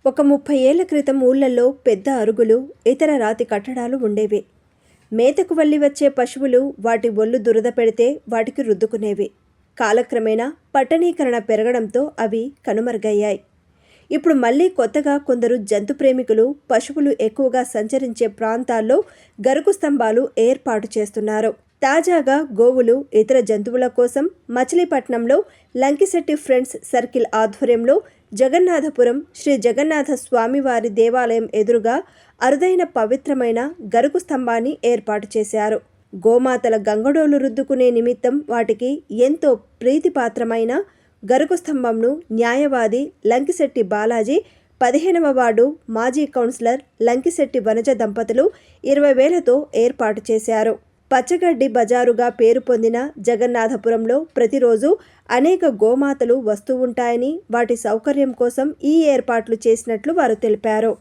ఒక 30 ఏళ్ల క్రితం ఊళ్ళల్లో పెద్ద అరుగులు, ఇతర రాతి కట్టడాలు ఉండేవి. మేతకు వల్లి వచ్చే పశువులు వాటి ఒళ్ళు దురద పెడితే వాటికి రుద్దుకునేవి. కాలక్రమేణా పట్టణీకరణ పెరగడంతో అవి కనుమరుగయ్యాయి. ఇప్పుడు మళ్ళీ కొత్తగా కొందరు జంతు ప్రేమికులు పశువులు ఎక్కువగా సంచరించే ప్రాంతాల్లో గరుకు స్తంభాలు ఏర్పాటు చేస్తున్నారు. తాజాగా గోవులు, ఇతర జంతువుల కోసం మచిలీపట్నంలో లంకిశెట్టి ఫ్రెండ్స్ సర్కిల్ ఆధ్వర్యంలో జగన్నాథపురం శ్రీ జగన్నాథ స్వామివారి దేవాలయం ఎదురుగా అరుదైన పవిత్రమైన గరుకు స్తంభాన్ని ఏర్పాటు చేశారు. గోమాతల గంగడోలు రుద్దుకునే నిమిత్తం వాటికి ఎంతో ప్రీతిపాత్రమైన గరుకు స్తంభంను న్యాయవాది లంకిశెట్టి బాలాజీ, 15వ వార్డు మాజీ కౌన్సిలర్ లంకిశెట్టి వనజ దంపతులు 20,000తో ఏర్పాటు చేశారు. పచ్చగడ్డి బజారుగా పేరు పొందిన జగన్నాథపురంలో ప్రతిరోజు అనేక గోమాతలు వస్తూ ఉంటాయని, వాటి సౌకర్యం కోసం ఈ ఏర్పాట్లు చేసినట్లు వారు తెలిపారు.